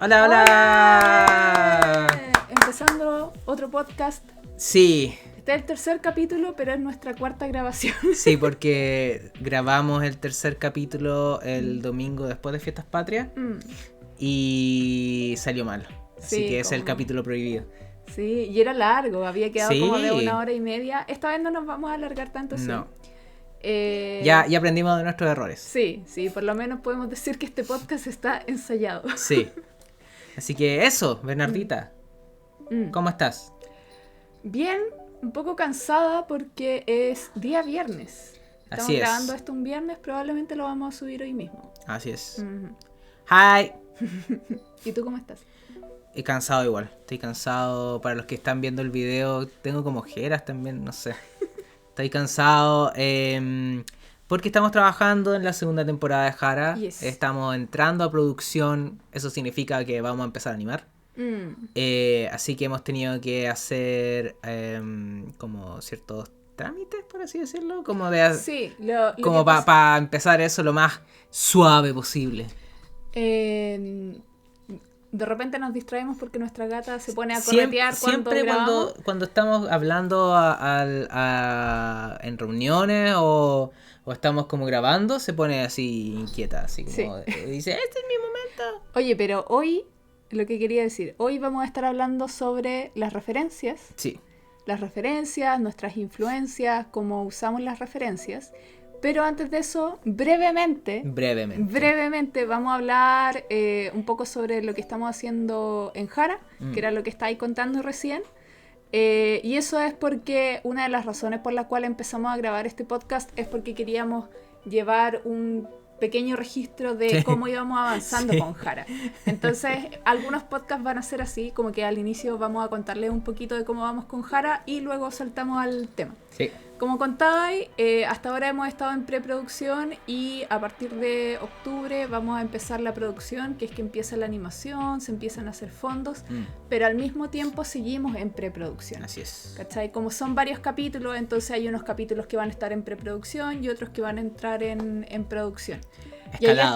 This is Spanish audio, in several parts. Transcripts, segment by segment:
Hola, hola. Empezando otro podcast. Sí. Este es el tercer capítulo, pero es nuestra cuarta grabación. Sí, porque grabamos el tercer capítulo el domingo después de Fiestas Patrias y salió mal. Así Sí, que es el capítulo prohibido. Sí, y era largo, había quedado como de Sí. 1 hora y media. Esta vez no nos vamos a alargar tanto, No. sí. Ya aprendimos de nuestros errores. Sí, por lo menos podemos decir que este podcast está ensayado. Sí. Así que eso, Bernardita. ¿Cómo estás? Bien, un poco cansada porque es día viernes. Estamos Así es. grabando esto un viernes, probablemente lo vamos a subir hoy mismo. Así es. Hi. ¿Y tú cómo estás? He cansado igual. Estoy cansado. Para los que están viendo el video, tengo como ojeras también, no sé. Estoy cansado porque estamos trabajando en la segunda temporada de Hara. Yes. Estamos entrando a producción. Eso significa que vamos a empezar a animar. Así que hemos tenido que hacer como ciertos trámites, por así decirlo. Como de Sí, como para empezar eso lo más suave posible. De repente nos distraemos porque nuestra gata se pone a corretear siempre cuando estamos hablando en reuniones o estamos como grabando, se pone así inquieta, así como dice, este es mi momento. Oye, pero hoy, lo que quería decir, hoy vamos a estar hablando sobre las referencias. Sí. Las referencias, nuestras influencias, cómo usamos las referencias. Pero antes de eso, brevemente vamos a hablar un poco sobre lo que estamos haciendo en Hara, que era lo que estáis contando recién. Y eso es porque una de las razones por las cuales empezamos a grabar este podcast es porque queríamos llevar un pequeño registro de cómo íbamos avanzando con Hara. Entonces, algunos podcasts van a ser así, como que al inicio vamos a contarles un poquito de cómo vamos con Hara y luego saltamos al tema. Sí. Como contabais, hasta ahora hemos estado en preproducción y a partir de octubre vamos a empezar la producción, que es que empieza la animación, se empiezan a hacer fondos, pero al mismo tiempo seguimos en preproducción. Así es. ¿Cachai? Como son varios capítulos, entonces hay unos capítulos que van a estar en preproducción y otros que van a entrar en producción. Escalado. Y ahí es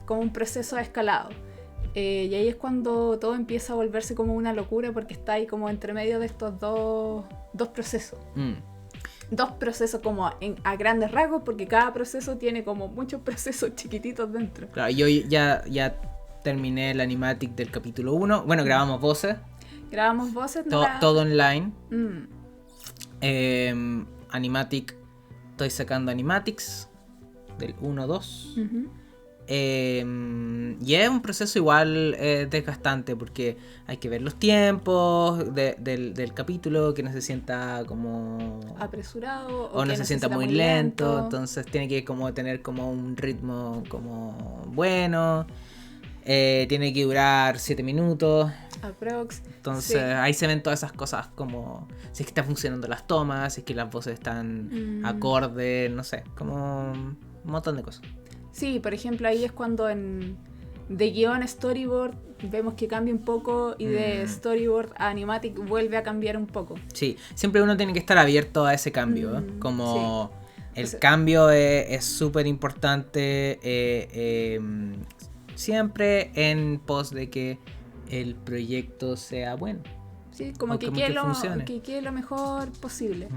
como un proceso escalado. Y ahí es cuando todo empieza a volverse como una locura porque está ahí como entre medio de estos dos procesos. Dos procesos como a grandes rasgos, porque cada proceso tiene como muchos procesos chiquititos dentro. Claro, yo ya terminé el animatic del capítulo 1. Bueno, grabamos voces. Grabamos voces. Todo online. Animatic, estoy sacando animatics del 1-2. Y es un proceso igual desgastante porque hay que ver los tiempos del capítulo, que no se sienta como apresurado o no se sienta muy lento. Entonces tiene que como tener como un ritmo como bueno, tiene que durar 7 minutos aprox. Entonces ahí se ven todas esas cosas, como si es que están funcionando las tomas, si es que las voces están acordes, no sé, como un montón de cosas. Sí, por ejemplo, ahí es cuando de guión a storyboard vemos que cambia un poco y de storyboard a animatic vuelve a cambiar un poco. Sí, siempre uno tiene que estar abierto a ese cambio, como el cambio es súper importante, siempre en pos de que el proyecto sea bueno. Sí, como que quede lo mejor posible.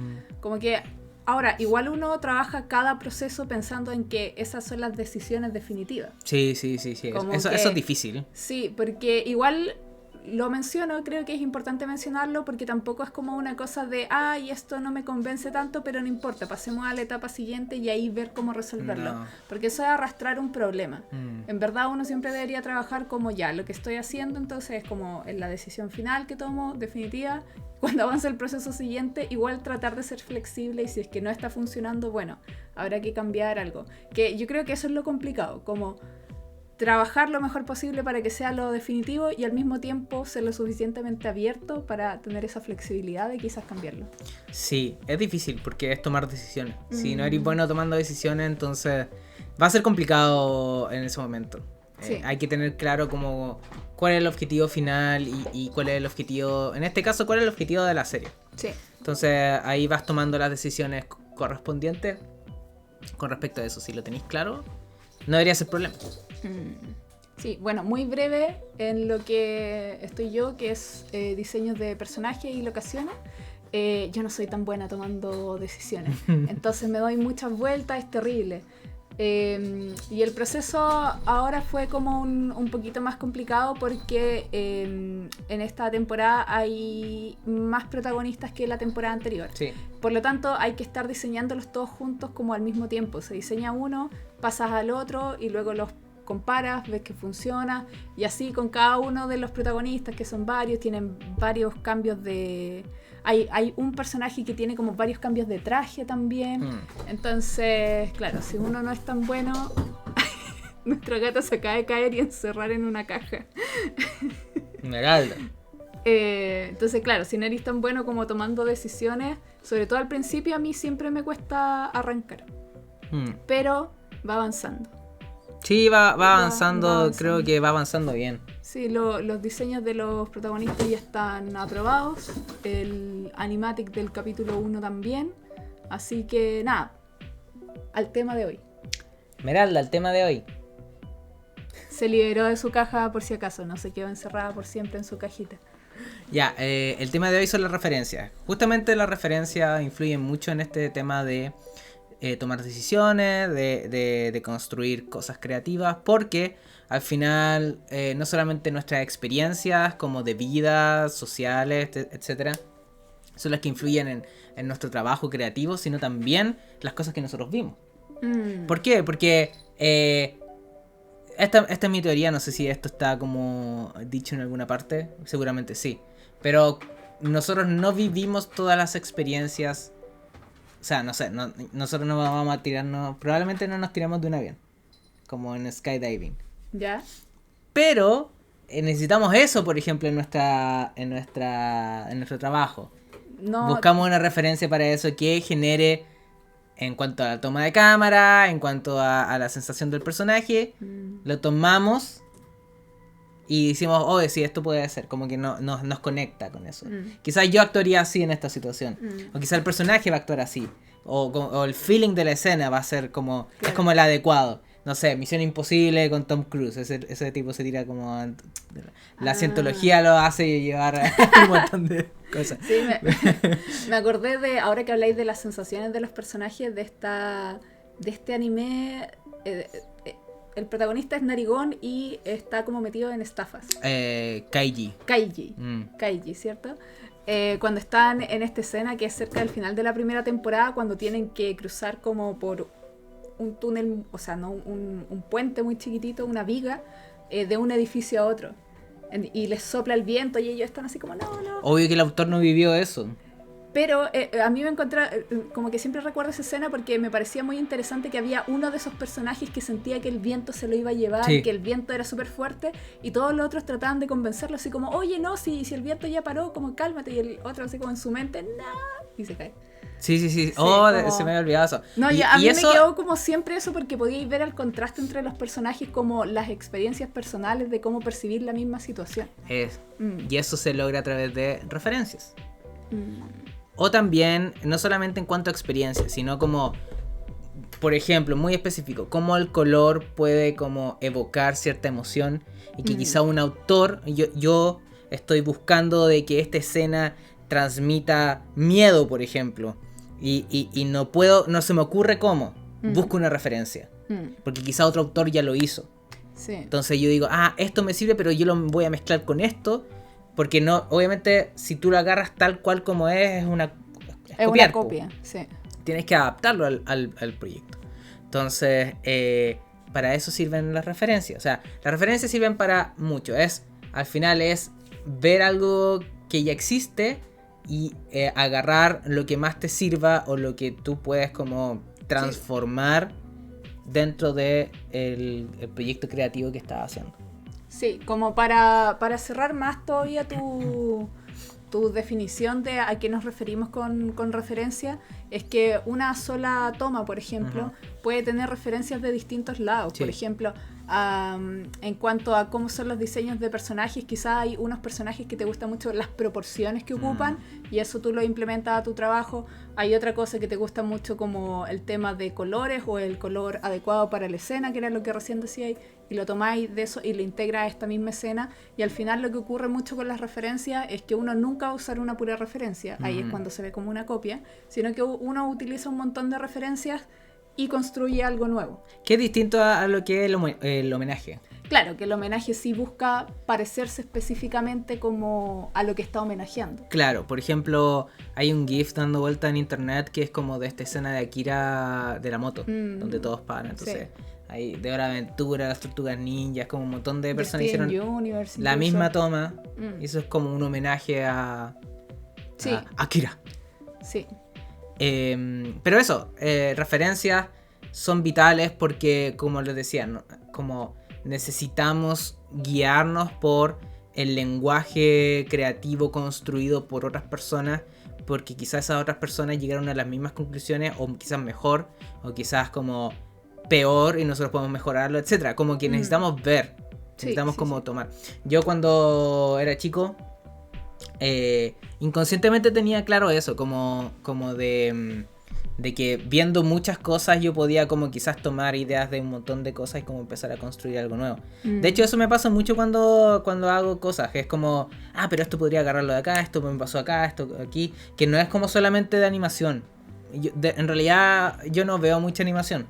Como que ahora, igual uno trabaja cada proceso pensando en que esas son las decisiones definitivas. Sí. Eso es difícil. Sí, porque igual lo menciono, creo que es importante mencionarlo porque tampoco es como una cosa de y esto no me convence tanto, pero no importa, pasemos a la etapa siguiente y ahí ver cómo resolverlo. No. Porque eso es arrastrar un problema. En verdad uno siempre debería trabajar como lo que estoy haciendo, entonces es como en la decisión final que tomo, definitiva. Cuando avance el proceso siguiente, igual tratar de ser flexible y si es que no está funcionando, bueno, habrá que cambiar algo. Que yo creo que eso es lo complicado, como trabajar lo mejor posible para que sea lo definitivo y al mismo tiempo ser lo suficientemente abierto para tener esa flexibilidad de quizás cambiarlo. Sí, es difícil porque es tomar decisiones. Si no eres bueno tomando decisiones, entonces va a ser complicado en ese momento. Sí. Hay que tener claro como cuál es el objetivo final y cuál es el objetivo, en este caso, cuál es el objetivo de la serie. Sí. Entonces ahí vas tomando las decisiones correspondientes con respecto a eso. Si lo tenéis claro, no debería ser problema. Sí, bueno, muy breve en lo que estoy yo, que es diseños de personajes y locaciones. Yo no soy tan buena tomando decisiones, entonces me doy muchas vueltas, es terrible. Y el proceso ahora fue como un poquito más complicado porque en esta temporada hay más protagonistas que la temporada anterior. Sí. Por lo tanto, hay que estar diseñándolos todos juntos como al mismo tiempo. Se diseña uno, pasas al otro y luego los comparas, ves que funciona, y así con cada uno de los protagonistas, que son varios, tienen varios cambios de... Hay un personaje que tiene como varios cambios de traje también. Entonces, claro, si uno no es tan bueno, nuestra gata se acaba de caer y encerrar en una caja. Esmeralda. Entonces, claro, si no eres tan bueno como tomando decisiones, sobre todo al principio a mí siempre me cuesta arrancar. Pero va avanzando. Sí, va avanzando, creo que va avanzando bien. Sí, los diseños de los protagonistas ya están aprobados, el animatic del capítulo 1 también, así que nada, al tema de hoy. Esmeralda, el tema de hoy. Se liberó de su caja por si acaso, no se quedó encerrada por siempre en su cajita. Ya, el tema de hoy son las referencias. Justamente las referencias influyen mucho en este tema de tomar decisiones, de construir cosas creativas, porque al final no solamente nuestras experiencias como de vida, sociales, etcétera, son las que influyen en nuestro trabajo creativo, sino también las cosas que nosotros vimos. ¿Por qué? Porque esta es mi teoría, no sé si esto está como dicho en alguna parte, seguramente sí, pero nosotros no vivimos todas las experiencias. O sea, no sé, nosotros no vamos a tirarnos, probablemente no nos tiramos de un avión, como en skydiving. ¿Ya? Pero necesitamos eso, por ejemplo, en nuestro trabajo. No. Buscamos una referencia para eso que genere, en cuanto a la toma de cámara, en cuanto a la sensación del personaje, lo tomamos y decimos, oye, sí, esto puede ser, como que nos conecta con eso. Quizás yo actuaría así en esta situación, o quizás el personaje va a actuar así, o el feeling de la escena va a ser como, claro, es como el adecuado. No sé, Misión Imposible con Tom Cruise, ese tipo se tira como... La cientología lo hace llevar un montón de cosas. Sí, me acordé de, ahora que habláis de las sensaciones de los personajes de este anime... el protagonista es narigón y está como metido en estafas. Kaiji, ¿cierto? Cuando están en esta escena que es cerca del final de la primera temporada, cuando tienen que cruzar como por un túnel, o sea, no un puente muy chiquitito, una viga, de un edificio a otro. Y les sopla el viento y ellos están así como, no. Obvio que el autor no vivió eso. Pero a mí me encontré, como que siempre recuerdo esa escena porque me parecía muy interesante que había uno de esos personajes que sentía que el viento se lo iba a llevar, sí, que el viento era súper fuerte, y todos los otros trataban de convencerlo así como, oye, no, si el viento ya paró, como cálmate, y el otro así como en su mente, no, y se cae. Sí. Como... se me había olvidado eso. No, a mí eso... me quedó como siempre eso porque podíais ver el contraste entre los personajes, como las experiencias personales de cómo percibir la misma situación. Y eso se logra a través de referencias. O también, no solamente en cuanto a experiencia, sino como, por ejemplo, muy específico, cómo el color puede como evocar cierta emoción y que quizá un autor, yo estoy buscando de que esta escena transmita miedo, por ejemplo, y no se me ocurre cómo, busco una referencia, porque quizá otro autor ya lo hizo. Sí. Entonces yo digo, esto me sirve, pero yo lo voy a mezclar con esto. Porque no, obviamente, si tú lo agarras tal cual como es una copia, sí. Tienes que adaptarlo al proyecto. Entonces, para eso sirven las referencias. O sea, las referencias sirven para mucho. Al final es ver algo que ya existe y agarrar lo que más te sirva o lo que tú puedes como transformar dentro de el proyecto creativo que estás haciendo. Sí, como para cerrar más todavía tu definición de a qué nos referimos con referencia, es que una sola toma, por ejemplo, puede tener referencias de distintos lados. Sí. Por ejemplo, en cuanto a cómo son los diseños de personajes, quizás hay unos personajes que te gustan mucho las proporciones que ocupan y eso tú lo implementas a tu trabajo. Hay otra cosa que te gusta mucho como el tema de colores o el color adecuado para la escena, que era lo que recién decía, y lo tomáis de eso y lo integras a esta misma escena, y al final lo que ocurre mucho con las referencias es que uno nunca va a usar una pura referencia, ahí es cuando se ve como una copia, sino que uno utiliza un montón de referencias y construye algo nuevo. Que es distinto a lo que es el homenaje. Claro, que el homenaje sí busca parecerse específicamente como a lo que está homenajeando. Claro, por ejemplo, hay un GIF dando vuelta en internet que es como de esta escena de Akira de la moto, donde todos paran, entonces... Sí. Hay de Hora de Aventura, las Tortugas Ninjas, como un montón de personas hicieron Universe, la misma toma. Y eso es como un homenaje a Akira. Sí. Pero eso, referencias son vitales porque, como les decía, ¿no? Como necesitamos guiarnos por el lenguaje creativo construido por otras personas, porque quizás esas otras personas llegaron a las mismas conclusiones, o quizás mejor, o quizás como peor, y nosotros podemos mejorarlo, etcétera. Como que necesitamos ver, necesitamos tomar. Yo cuando era chico, inconscientemente tenía claro eso, como de que viendo muchas cosas yo podía como quizás tomar ideas de un montón de cosas y como empezar a construir algo nuevo. De hecho, eso me pasa mucho cuando hago cosas, que es como, pero esto podría agarrarlo de acá, esto me pasó acá, esto aquí, que no es como solamente de animación. En realidad yo no veo mucha animación.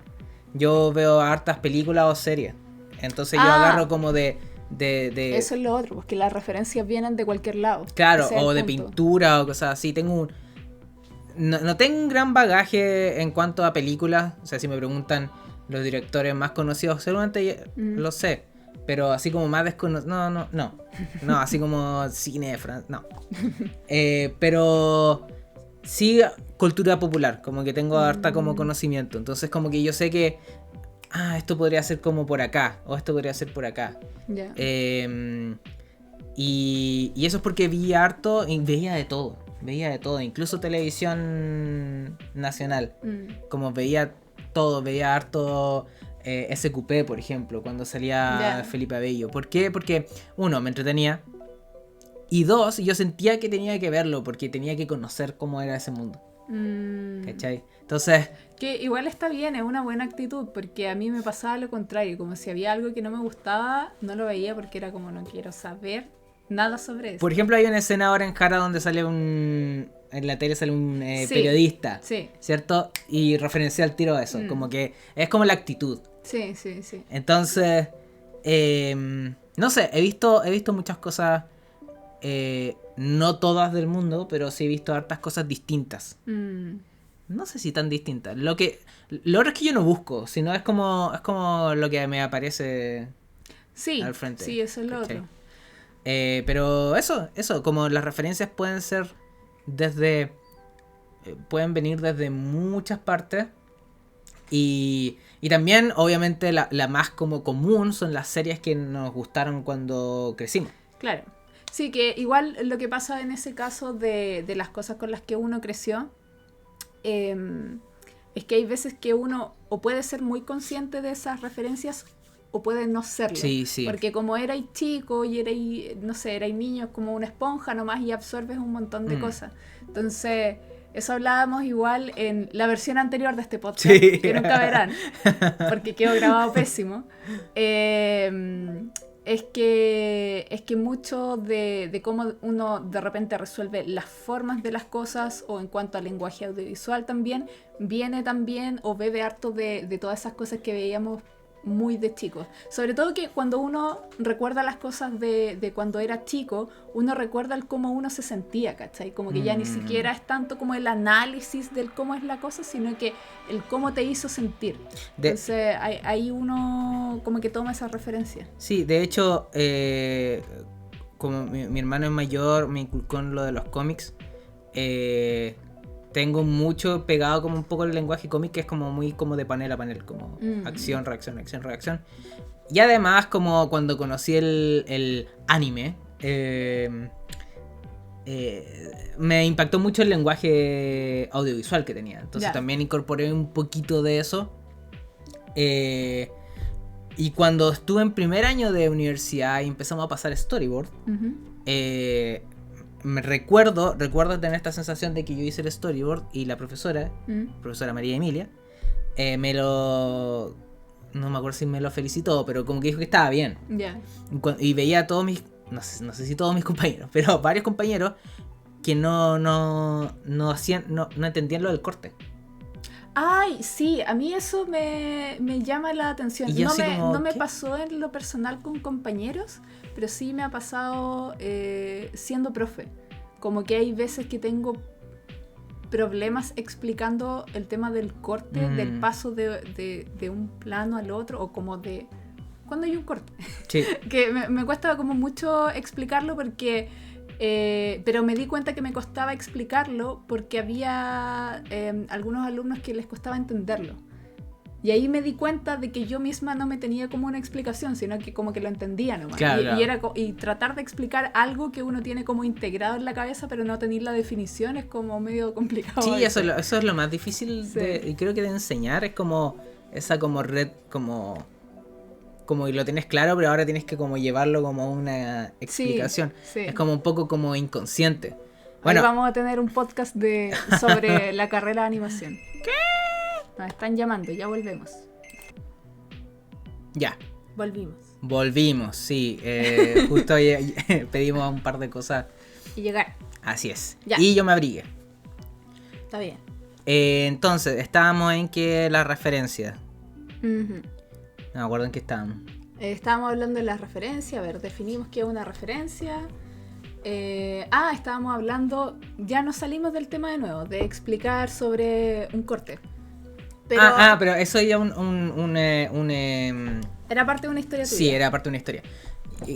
Yo veo hartas películas o series. Entonces yo agarro como de... Eso es lo otro, porque las referencias vienen de cualquier lado. Claro, o de pintura o cosas así. No tengo un gran bagaje en cuanto a películas. O sea, si me preguntan los directores más conocidos, seguramente lo sé. Pero así como más desconocidos... No, así como cine de Francia, no. Pero... sí, cultura popular, como que tengo harta como conocimiento, entonces como que yo sé que esto podría ser como por acá, o esto podría ser por acá. Y eso es porque vi harto y veía de todo, incluso televisión nacional, como veía todo, veía harto SQP, por ejemplo, cuando salía Felipe Abello. ¿Por qué? Porque uno, me entretenía. Y dos, yo sentía que tenía que verlo porque tenía que conocer cómo era ese mundo. ¿Cachai? Entonces... que igual está bien, es una buena actitud, porque a mí me pasaba lo contrario, como si había algo que no me gustaba, no lo veía porque era como no quiero saber nada sobre eso. Por ejemplo, hay una escena ahora en Jara donde sale en la tele sale un periodista, ¿cierto? Y referencia al tiro a eso, como que es como la actitud. Sí. Entonces, no sé, he visto muchas cosas... no todas del mundo, pero sí he visto hartas cosas distintas. No sé si tan distintas. Lo otro es que yo no busco, sino es como lo que me aparece al frente. Sí, eso es lo otro. Pero eso, como las referencias pueden ser pueden venir desde muchas partes. Y también, obviamente, la más como común son las series que nos gustaron cuando crecimos. Claro. Sí, que igual lo que pasa en ese caso de las cosas con las que uno creció, es que hay veces que uno o puede ser muy consciente de esas referencias o puede no serlo. Sí. Porque como erais chico y erais niños como una esponja nomás y absorbes un montón de cosas. Entonces, eso hablábamos igual en la versión anterior de este podcast, que nunca verán, porque quedó grabado pésimo. Es que mucho de cómo uno de repente resuelve las formas de las cosas, o en cuanto al lenguaje audiovisual también, viene también o bebe harto de todas esas cosas que veíamos muy de chicos. Sobre todo que cuando uno recuerda las cosas de cuando era chico, uno recuerda el cómo uno se sentía, ¿cachai? Como que ya ni siquiera es tanto como el análisis del cómo es la cosa, sino que el cómo te hizo sentir. Entonces ahí uno como que toma esa referencia. Sí, de hecho, como mi hermano es mayor, me inculcó en lo de los cómics. Tengo mucho pegado como un poco el lenguaje cómic, que es como muy como de panel a panel, como acción, reacción, acción, reacción. Y además, como cuando conocí el anime, me impactó mucho el lenguaje audiovisual que tenía. Entonces también incorporé un poquito de eso. Y cuando estuve en primer año de universidad y empezamos a pasar storyboard, me recuerdo tener esta sensación de que yo hice el storyboard y la profesora María Emilia, me lo no me acuerdo si me lo felicitó, pero como que dijo que estaba bien. Ya. Y veía a todos mis, no sé si todos mis compañeros, pero varios compañeros que no entendían lo del corte. Ay, sí, a mí eso me llama la atención. No me pasó en lo personal con compañeros, pero sí me ha pasado siendo profe. Como que hay veces que tengo problemas explicando el tema del corte, del paso de un plano al otro, o como de cuando hay un corte. Sí. Que me cuesta como mucho explicarlo porque... pero me di cuenta que me costaba explicarlo porque había algunos alumnos que les costaba entenderlo. Y ahí me di cuenta de que yo misma no me tenía como una explicación, sino que como que lo entendía nomás. Claro. Y tratar de explicar algo que uno tiene como integrado en la cabeza, pero no tener la definición es como medio complicado. Sí, eso es lo más difícil y creo que de enseñar, es como esa como red, como y lo tienes claro, pero ahora tienes que como llevarlo como una explicación. Sí. Es como un poco como inconsciente. Bueno, hoy vamos a tener un podcast sobre la carrera de animación. ¿Qué? Nos están llamando, ya volvemos. Ya. Volvimos, sí. Justo hoy pedimos un par de cosas. Y llegar. Así es. Ya. Y yo me abrigué. Está bien. Entonces, estábamos en que las referencias. Uh-huh. No me acuerdo en qué estábamos. Estábamos hablando de las referencias. A ver, definimos qué es una referencia. Estábamos hablando... Ya nos salimos del tema de nuevo, de explicar sobre un corte. Pero... pero eso ya era parte de una historia tuya. Sí, era parte de una historia.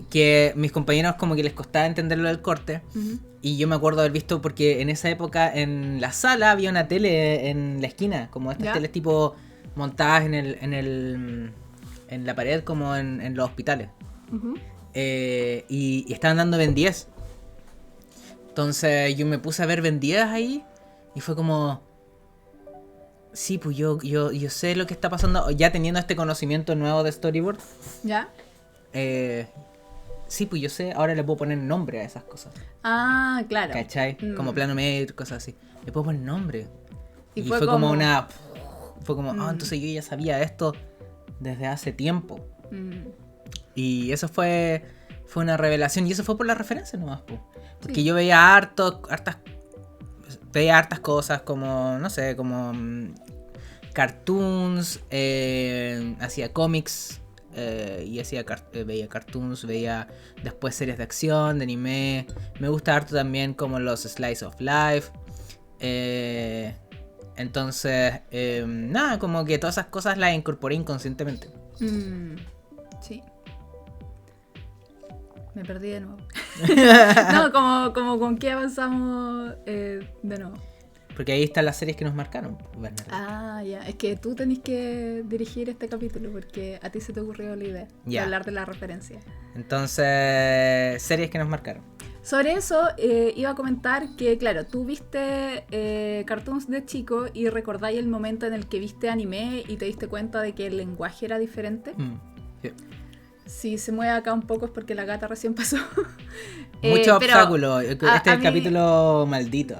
Que mis compañeros como que les costaba entender lo del corte. Uh-huh. Y yo me acuerdo haber visto, porque en esa época en la sala había una tele en la esquina, como estas teles tipo montadas en la pared, como en los hospitales. Uh-huh. Y estaban dando Ben 10. Entonces yo me puse a ver Ben 10 ahí y fue como... Sí, pues yo sé lo que está pasando, ya teniendo este conocimiento nuevo de storyboard. ¿Ya? Sí, pues yo sé, ahora le puedo poner nombre a esas cosas. Ah, claro. ¿Cachai? Como plano medio, cosas así. Le puedo poner nombre. Y fue como una... Fue como, entonces yo ya sabía esto desde hace tiempo. Y eso fue una revelación. Y eso fue por la referencia nomás, pues. Porque yo veía hartas cosas como, no sé, como cartoons, hacía cómics, y veía cartoons, veía después series de acción, de anime. Me gusta harto también como los slice of life. Entonces, nada, como que todas esas cosas las incorporé inconscientemente. Sí. Me perdí de nuevo. No, como con qué avanzamos de nuevo. Porque ahí están las series que nos marcaron, Bernardo. Ya. Es que tú tenés que dirigir este capítulo porque a ti se te ocurrió la idea de hablar de la referencia. Entonces, series que nos marcaron. Sobre eso, iba a comentar que, claro, tú viste cartoons de chico y recordáis el momento en el que viste anime y te diste cuenta de que el lenguaje era diferente. Sí. Si se mueve acá un poco es porque la gata recién pasó. Muchos obstáculos. Este es el capítulo maldito.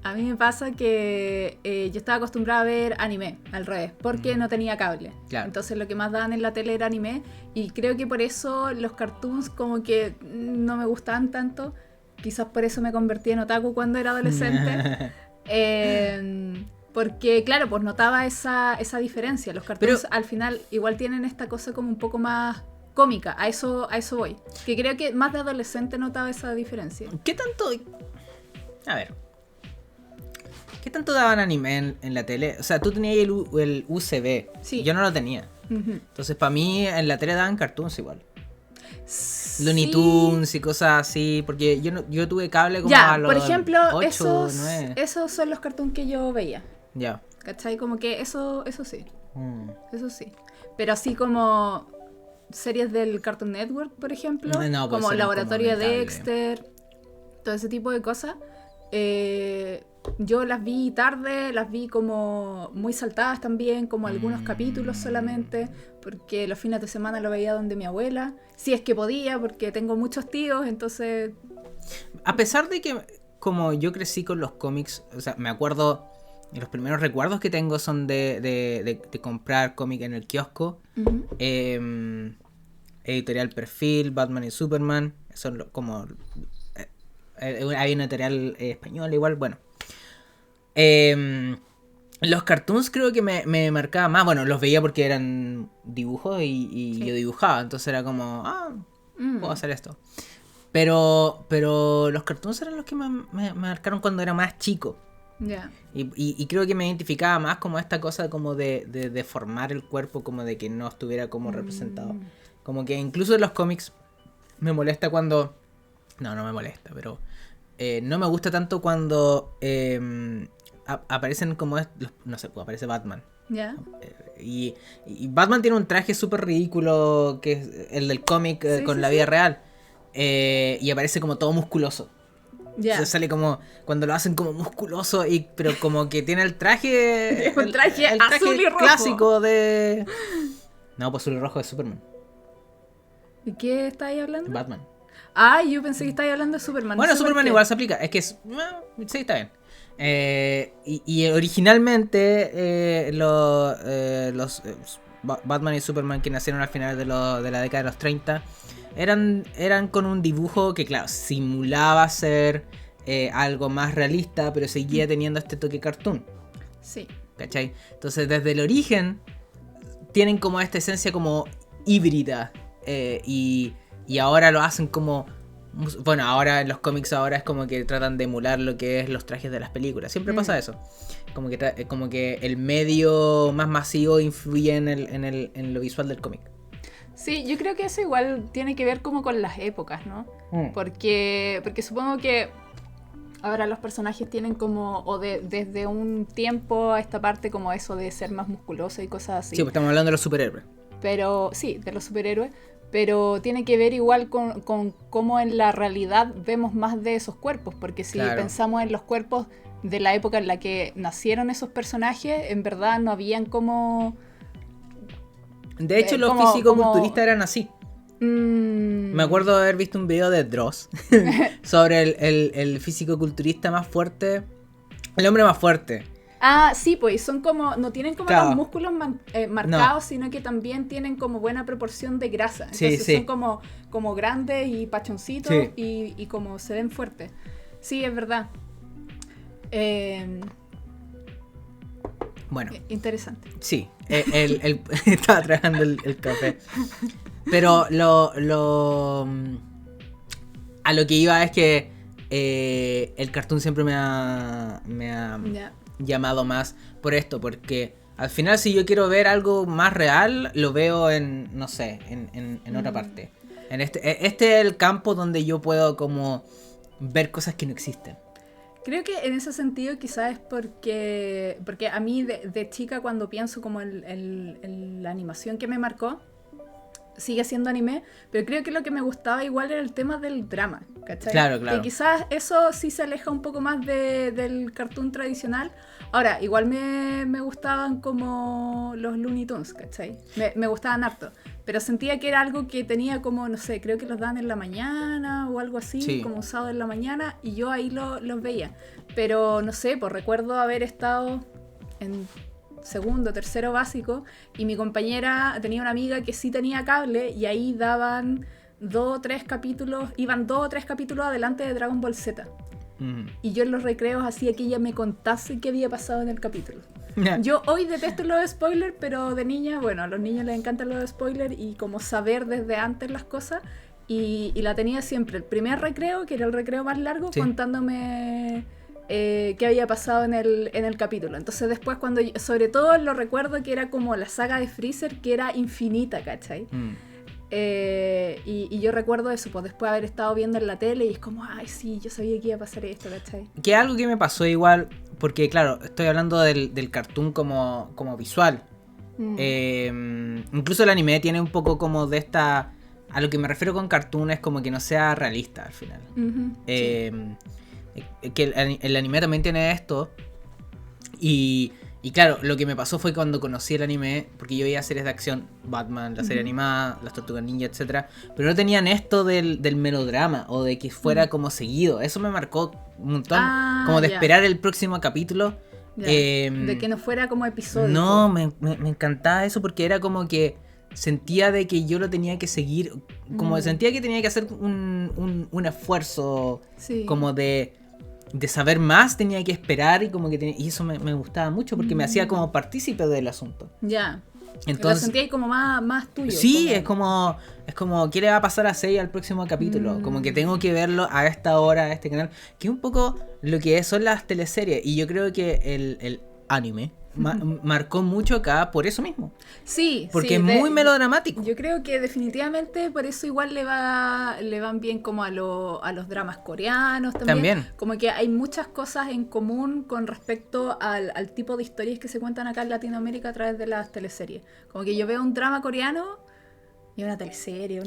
A mí me pasa que yo estaba acostumbrada a ver anime, al revés, porque no tenía cable. Claro. Entonces lo que más daban en la tele era anime. Y creo que por eso los cartoons como que no me gustaban tanto. Quizás por eso me convertí en otaku cuando era adolescente. Porque, claro, pues notaba esa diferencia. Los cartoons al final igual tienen esta cosa como un poco más... cómica, a eso voy. Que creo que más de adolescente notaba esa diferencia. ¿Qué tanto? A ver. ¿Qué tanto daban anime en la tele? O sea, tú tenías el UCB. Sí. Yo no lo tenía. Uh-huh. Entonces, para mí, en la tele daban cartoons igual. Sí. Looney Tunes y cosas así. Porque yo tuve cable como a los por ejemplo, 8, 9. Esos son los cartoons que yo veía. Ya. ¿Cachai? Como que eso sí. Eso sí. Pero así como... series del Cartoon Network, por ejemplo, como Laboratorio de Dexter, todo ese tipo de cosas, yo las vi tarde, las vi como muy saltadas también, como algunos capítulos solamente, porque los fines de semana lo veía donde mi abuela, si es que podía, porque tengo muchos tíos, entonces... A pesar de que como yo crecí con los cómics, o sea, me acuerdo los primeros recuerdos que tengo son de comprar cómic en el kiosco. Editorial Perfil, Batman y Superman. Son como... hay una editorial española igual, bueno. Los cartoons creo que me marcaba más. Bueno, los veía porque eran dibujos y yo dibujaba. Entonces era como, puedo hacer esto. Pero los cartoons eran los que me marcaron cuando era más chico. Yeah. Y creo que me identificaba más como esta cosa como de deformar el cuerpo, como de que no estuviera como representado. Como que incluso en los cómics me molesta cuando... No me molesta, pero no me gusta tanto cuando aparecen como... no sé, pues aparece Batman. Yeah. Y Batman tiene un traje súper ridículo, que es el del cómic con la vida real. Y aparece como todo musculoso. Yeah. O sea, sale como cuando lo hacen como musculoso, pero como que tiene el traje... un traje azul y rojo. Clásico de... No, pues azul y rojo es Superman. ¿De qué estáis hablando? Batman. Yo pensé que estabas hablando de Superman. Bueno, no sé Superman igual se aplica. Es que sí, está bien. Y originalmente los Batman y Superman que nacieron al final de la década de los 30 eran con un dibujo que, claro, simulaba ser algo más realista, pero seguía teniendo este toque cartoon. Sí. ¿Cachai? Entonces, desde el origen tienen como esta esencia como híbrida. Y ahora lo hacen como... Bueno, ahora en los cómics ahora es como que tratan de emular lo que es los trajes de las películas. Siempre pasa eso. Como que el medio más masivo influye en lo visual del cómic. Sí, yo creo que eso igual tiene que ver como con las épocas, ¿no? Porque supongo que ahora los personajes tienen como... desde un tiempo a esta parte como eso de ser más musculoso y cosas así. Sí, pues estamos hablando de los superhéroes. Pero sí, de los superhéroes. Pero tiene que ver igual con cómo en la realidad vemos más de esos cuerpos. Porque si pensamos en los cuerpos de la época en la que nacieron esos personajes, en verdad no habían como... De hecho, los fisicoculturistas eran así. Me acuerdo de haber visto un video de Dross sobre el fisicoculturista más fuerte, el hombre más fuerte. Sí, pues son como, no tienen como los músculos marcados, sino que también tienen como buena proporción de grasa. Entonces son como grandes y pachoncitos y como se ven fuertes. Sí, es verdad. Bueno. Interesante. Sí, estaba tragando el café. Pero a lo que iba es que el cartoon siempre me ha llamado más por esto, porque al final si yo quiero ver algo más real, lo veo en otra parte. Este es el campo donde yo puedo como ver cosas que no existen. Creo que en ese sentido quizás es porque a mí de chica cuando pienso como la animación que me marcó, sigue siendo anime, pero creo que lo que me gustaba igual era el tema del drama, ¿cachai? Claro. Que quizás eso sí se aleja un poco más del cartoon tradicional. Ahora, igual me gustaban como los Looney Tunes, ¿cachai? Me gustaban harto, pero sentía que era algo que tenía como, no sé, creo que los dan en la mañana o algo así, como usado en la mañana, y yo ahí los veía. Pero no sé, pues recuerdo haber estado en segundo, tercero básico, y mi compañera tenía una amiga que sí tenía cable, y ahí daban 2 o 3 capítulos, iban 2 o 3 capítulos adelante de Dragon Ball Z. Y yo en los recreos hacía que ella me contase qué había pasado en el capítulo. Yo hoy detesto los spoilers, pero de niña, bueno, a los niños les encantan los spoilers y como saber desde antes las cosas, y la tenía siempre el primer recreo, que era el recreo más largo, contándome qué había pasado en el capítulo. Entonces después sobre todo lo recuerdo que era como la saga de Freezer, que era infinita, ¿cachai? Y yo recuerdo eso, pues después de haber estado viendo en la tele y es como, ay sí, yo sabía que iba a pasar esto, ¿cachai? Que algo que me pasó igual, porque claro, estoy hablando del cartoon como visual. Incluso el anime tiene un poco como de esta... A lo que me refiero con cartoon es como que no sea realista al final. Que el anime también tiene esto. Y claro, lo que me pasó fue cuando conocí el anime, porque yo veía series de acción, Batman, la serie animada, las Tortugas Ninja, etcétera, pero no tenían esto del melodrama o de que fuera como seguido. Eso me marcó un montón, como de esperar el próximo capítulo. De que no fuera como episodio. No, me encantaba eso porque era como que sentía de que yo lo tenía que seguir, como sentía que tenía que hacer un esfuerzo, como de saber más, tenía que esperar y como que y eso me gustaba mucho porque me hacía como partícipe del asunto. Ya. Entonces, lo sentía como más tuyo. Sí, como... es como ¿qué le va a pasar a Sei al próximo capítulo? Como que tengo que verlo a esta hora, a este canal, que es un poco lo que son las teleseries, y yo creo que el anime marcó mucho acá por eso mismo. Sí, porque es muy melodramático. Yo creo que definitivamente por eso igual le van bien como a los dramas coreanos también. Como que hay muchas cosas en común con respecto al tipo de historias que se cuentan acá en Latinoamérica a través de las teleseries. Como que yo veo un drama coreano y una teleserie,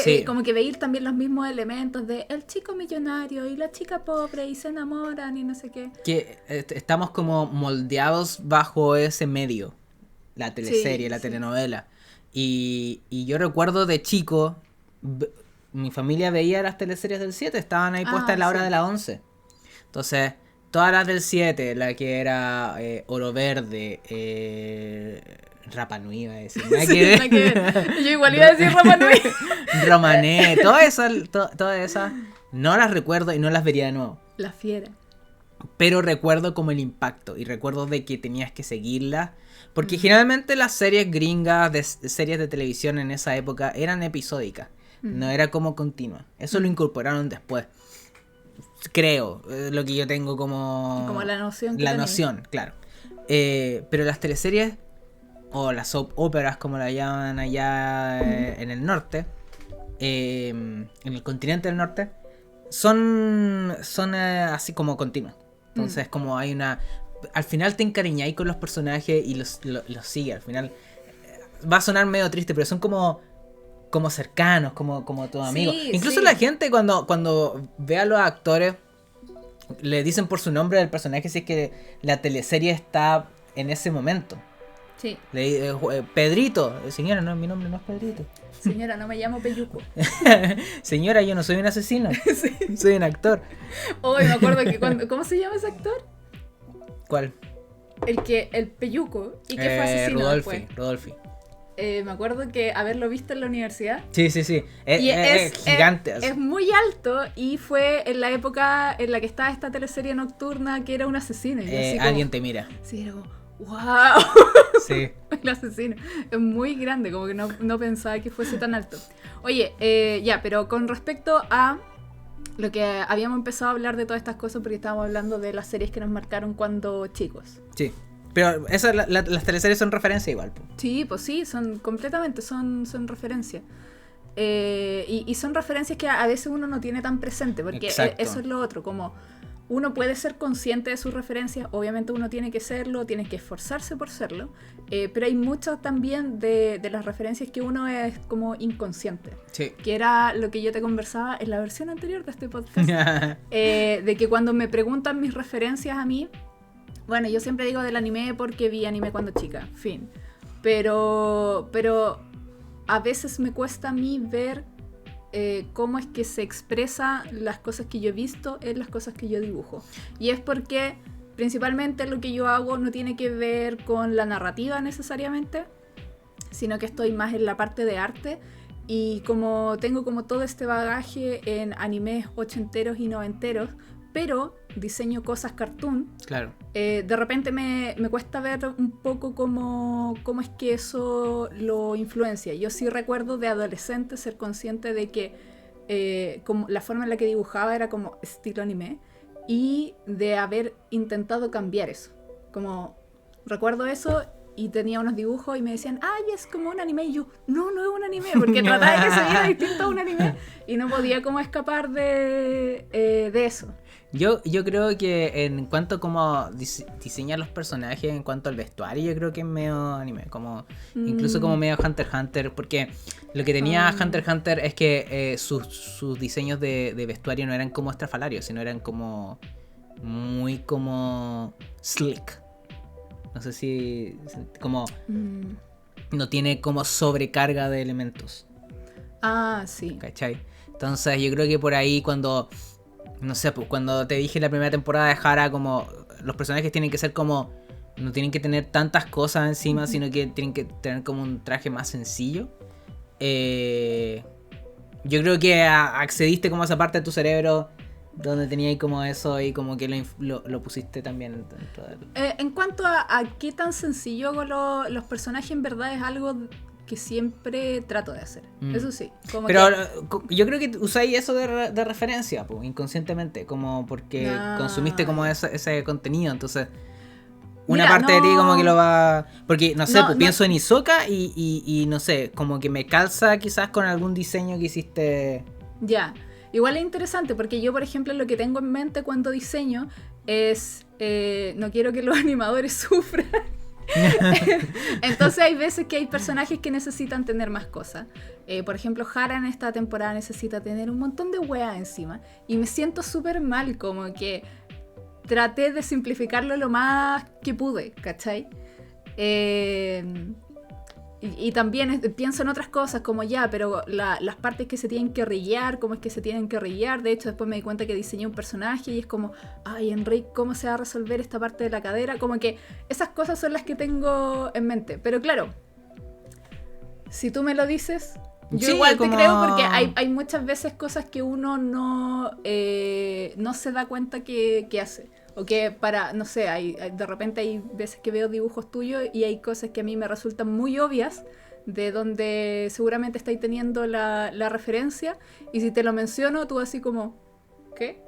sí. y como que veis también los mismos elementos de el chico millonario y la chica pobre y se enamoran y no sé qué. Que estamos como moldeados bajo ese medio, la teleserie, la telenovela. Y yo recuerdo de chico, mi familia veía las teleseries del 7, estaban ahí puestas a la hora de las 11. Entonces, todas las del 7, la que era Oro Verde, Rapa Nui iba a decir. Yo igual iba a decir Rapa Nui. Romané, todas esas no las recuerdo y no las vería de nuevo. La Fiera. Pero recuerdo como el impacto y recuerdo de que tenías que seguirla. Porque generalmente las series gringas, series de televisión en esa época eran episódicas. No era como continua. Eso lo incorporaron después. Creo, lo que yo tengo como la noción. La noción, claro. Pero las teleseries o las soap operas como la llaman allá en el norte, en el continente del norte, son así como continuas. Entonces como hay una... Al final te encariñáis con los personajes y los sigue. Al final va a sonar medio triste, pero son como cercanos, como tus amigos. Incluso la gente cuando ve a los actores le dicen por su nombre del personaje si es que la teleserie está en ese momento. Sí. Pedrito. Señora, no, mi nombre no es Pedrito. Señora, no me llamo Peyuco. Señora, yo no soy un asesino. Sí. Soy un actor. Me acuerdo que ¿cómo se llama ese actor? ¿Cuál? El Peyuco. ¿Y que fue asesino Rodolfi. Me acuerdo que haberlo visto en la universidad. Sí. Es gigante. Es muy alto y fue en la época en la que estaba esta teleserie nocturna que era un asesino. Y así alguien te mira. Sí, era como, ¡wow! Sí. El asesino. Es muy grande, como que no pensaba que fuese tan alto. Oye, pero con respecto a lo que habíamos empezado a hablar de todas estas cosas, porque estábamos hablando de las series que nos marcaron cuando chicos. Sí. Pero las teleseries son referencia igual. Sí, pues sí, son referencias. Y son referencias que a veces uno no tiene tan presente, porque eso es lo otro, como uno puede ser consciente de sus referencias, obviamente uno tiene que serlo, tiene que esforzarse por serlo, pero hay muchas también de las referencias que uno es como inconsciente. Sí. Que era lo que yo te conversaba en la versión anterior de este podcast, de que cuando me preguntan mis referencias a mí, bueno, yo siempre digo del anime porque vi anime cuando chica, fin. Pero a veces me cuesta a mí ver cómo es que se expresa las cosas que yo he visto en las cosas que yo dibujo. Y es porque principalmente lo que yo hago no tiene que ver con la narrativa necesariamente, sino que estoy más en la parte de arte. Y como tengo como todo este bagaje en animes ochenteros y noventeros, pero diseño cosas cartoon. Claro. De repente me cuesta ver un poco cómo es que eso lo influencia. Yo sí recuerdo de adolescente ser consciente de que como la forma en la que dibujaba era como estilo anime y de haber intentado cambiar eso. Como recuerdo eso y tenía unos dibujos y me decían, ¡ay, es como un anime! Y yo, no es un anime, porque trataba de que se viera distinto a un anime y no podía como escapar de eso. Yo creo que en cuanto como diseñar los personajes, en cuanto al vestuario, yo creo que es medio anime, como incluso como medio Hunter x Hunter, porque lo que tenía Hunter x Hunter es que sus diseños de vestuario no eran como estrafalarios, sino eran como muy como slick. No sé si como no tiene como sobrecarga de elementos. Ah, sí. ¿Cachai? Entonces yo creo que por ahí cuando no sé, pues cuando te dije la primera temporada de Hara, como los personajes tienen que ser como, no tienen que tener tantas cosas encima, sino que tienen que tener como un traje más sencillo. Yo creo que accediste como a esa parte de tu cerebro donde tenía ahí como eso y como que lo pusiste también dentro de... En cuanto a qué tan sencillo hago los personajes, en verdad es algo que siempre trato de hacer. Eso sí. Pero yo creo que usáis eso de referencia, pues, inconscientemente, como porque consumiste como ese contenido, entonces... Una parte de ti como que lo va... Porque, no sé, pienso en Hisoka y no sé, como que me calza quizás con algún diseño que hiciste... Ya, igual es interesante porque yo, por ejemplo, lo que tengo en mente cuando diseño es... no quiero que los animadores sufran. Entonces hay veces que hay personajes que necesitan tener más cosas. Por ejemplo, Hara en esta temporada necesita tener un montón de weas encima. Y me siento súper mal, como que... traté de simplificarlo lo más que pude, ¿cachai? Y también pienso en otras cosas como ya, pero las partes que se tienen que rillar, cómo es que se tienen que rillar. De hecho, después me di cuenta que diseñé un personaje y es como, ay, Enrique, ¿cómo se va a resolver esta parte de la cadera? Como que esas cosas son las que tengo en mente. Pero claro, si tú me lo dices... Yo igual te creo porque hay muchas veces cosas que uno no se da cuenta que hace. O que no sé, de repente hay veces que veo dibujos tuyos y hay cosas que a mí me resultan muy obvias de donde seguramente estáis teniendo la referencia. Y si te lo menciono, tú así como... ¿qué?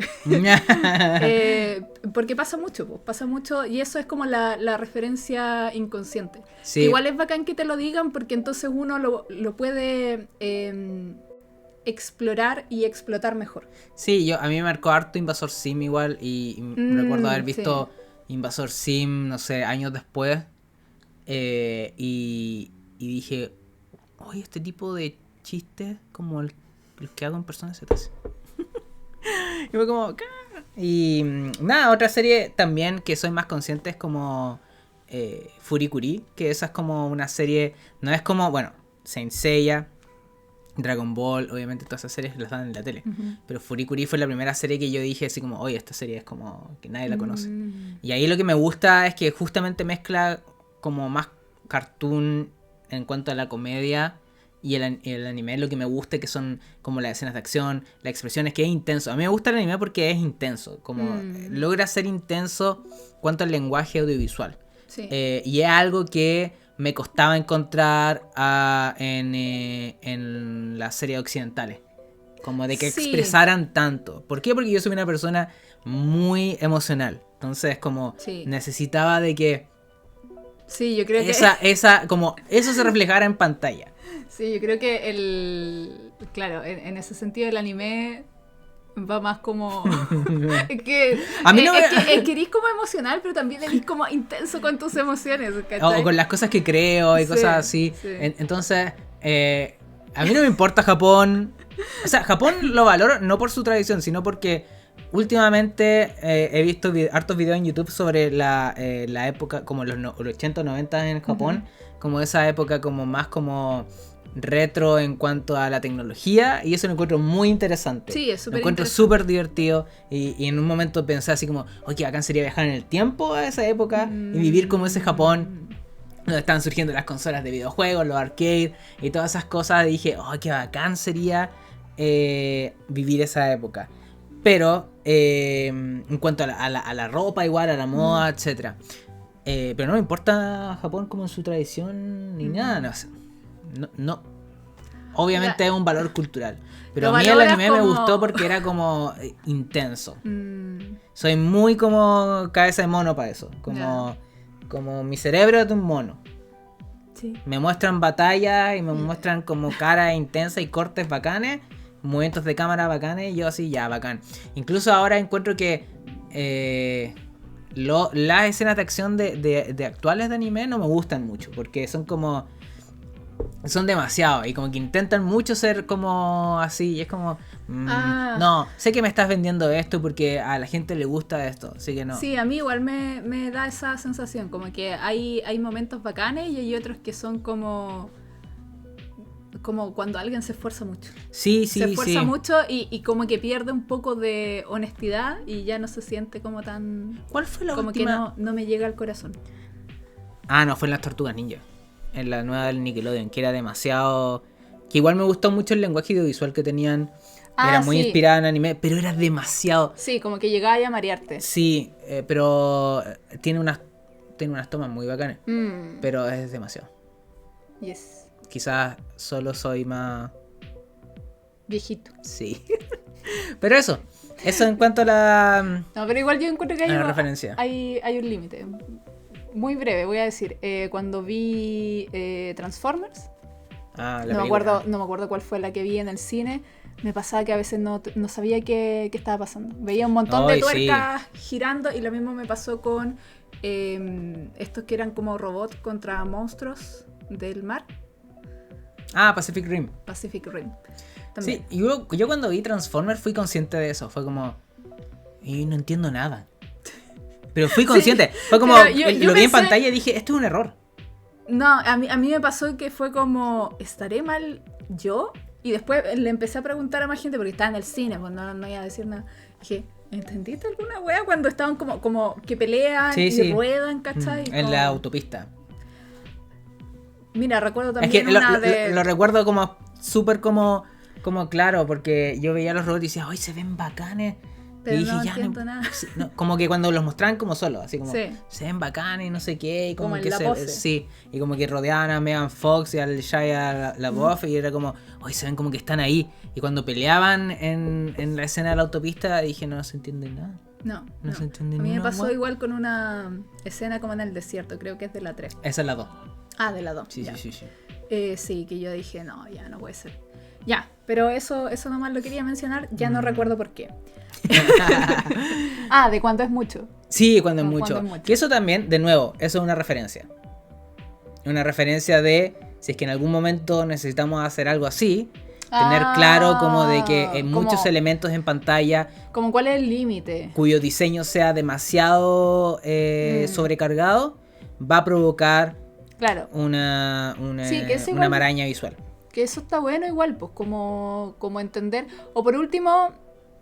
Porque pasa mucho y eso es como la referencia inconsciente. Sí. Igual es bacán que te lo digan porque entonces uno lo puede explorar y explotar mejor. Sí, a mí me marcó harto Invasor Sim igual y recuerdo haber visto Invasor Sim, no sé, años después y dije, oye, este tipo de chistes como los que hago en Persona Z. Y fue como... Y nada, otra serie también que soy más consciente es como Furikuri, que esa es como una serie... No es como, bueno, Saint Seiya, Dragon Ball, obviamente todas esas series las dan en la tele. Pero Furikuri fue la primera serie que yo dije así como, oye, esta serie es como que nadie la conoce. Y ahí lo que me gusta es que justamente mezcla como más cartoon en cuanto a la comedia... Y el anime lo que me gusta que son como las escenas de acción, las expresiones, que es intenso. A mí me gusta el anime porque es intenso, como logra ser intenso cuanto al lenguaje audiovisual. Sí. Y es algo que me costaba encontrar en las series occidentales. Como de que expresaran tanto. ¿Por qué? Porque yo soy una persona muy emocional. Entonces como necesitaba de que... Sí, yo creo que... como eso se reflejara en pantalla. Sí, yo creo que claro, en ese sentido el anime va más como... que a mí no es que eres como emocional, pero también eres como intenso con tus emociones, ¿cachai? O con las cosas que creo y cosas así. Sí. Entonces, a mí no me importa Japón. O sea, Japón lo valoro no por su tradición, sino porque últimamente he visto hartos videos en YouTube sobre la época, como los 80 o 90 en Japón, como esa época como más como... retro en cuanto a la tecnología y eso lo encuentro muy interesante. Sí, es súper lo encuentro súper divertido y en un momento pensé así como, oye, bacán sería viajar en el tiempo a esa época y vivir como ese Japón donde están surgiendo las consolas de videojuegos, los arcades y todas esas cosas. Y dije, oh, qué bacán sería vivir esa época. Pero en cuanto a la ropa igual, a la moda, etcétera. Pero no me importa Japón como en su tradición ni nada, no sé. No. Obviamente es un valor cultural. Pero a mí el anime me gustó porque era como intenso. Soy muy como cabeza de mono para eso. Como mi cerebro es de un mono. Sí. Me muestran batallas y me muestran como caras intensas y cortes bacanes, movimientos de cámara bacanes, y yo así ya, bacán. Incluso ahora encuentro que las escenas de acción de actuales de anime no me gustan mucho, porque son demasiado y como que intentan mucho ser como así y es como no, sé que me estás vendiendo esto porque a la gente le gusta esto, así que no. Sí, a mí igual me da esa sensación, como que hay momentos bacanes y hay otros que son como como cuando alguien se esfuerza mucho. Sí. Se esfuerza mucho y como que pierde un poco de honestidad y ya no se siente como tan... ¿Cuál fue la como última? Que no me llega al corazón. No, fue en las Tortugas Ninja. En la nueva del Nickelodeon, que era demasiado... Que igual me gustó mucho el lenguaje audiovisual que tenían. Era muy inspirada en anime, pero era demasiado... Sí, como que llegaba a marearte. Sí, pero tiene unas tomas muy bacanas. Pero es demasiado. Yes. Quizás solo soy más... viejito. Sí. Pero eso en cuanto a la... No, pero igual yo encuentro que referencia. Hay un límite. Muy breve, voy a decir. Cuando vi Transformers, no me acuerdo cuál fue la que vi en el cine, me pasaba que a veces no sabía qué estaba pasando. Veía un montón de tuercas girando y lo mismo me pasó con estos que eran como robots contra monstruos del mar. Pacific Rim. También. Sí, yo cuando vi Transformers fui consciente de eso. Fue como... Y no entiendo nada. Pero fui consciente. Sí, fue como... lo vi en pantalla y dije, esto es un error. No, a mí me pasó que fue como... ¿estaré mal yo? Y después le empecé a preguntar a más gente porque estaba en el cine, pues no iba a decir nada. Dije, ¿entendiste alguna wea? Cuando estaban como que pelean y ruedan, ¿cachai? En la autopista. Mira, recuerdo también lo recuerdo como súper como claro, porque yo veía a los robots y decía, ¡ay, se ven bacanes! Pero y dije, no entiendo nada. Como que cuando los mostraban como solos, así como, se ven bacanes y no sé qué, y como que y como que rodeaban a Megan Fox y al Shia LaBeouf, y era como, ¡ay, se ven como que están ahí! Y cuando peleaban en la escena de la autopista, dije, no se entiende nada. No se entiende nada. A mí me pasó igual con una escena como en el desierto, creo que es de la 3. Esa es la 2. De la 2. Sí. Sí, que yo dije, no, ya no puede ser. Ya, pero eso nomás lo quería mencionar, ya no recuerdo por qué. De cuánto es mucho. Sí, cuando es mucho. Que eso también, de nuevo, eso es una referencia. Una referencia de, si es que en algún momento necesitamos hacer algo así, tener claro como de que en muchos elementos en pantalla... Como cuál es el límite. Cuyo diseño sea demasiado sobrecargado, va a provocar una maraña visual. Que eso está bueno igual, pues como entender. O por último,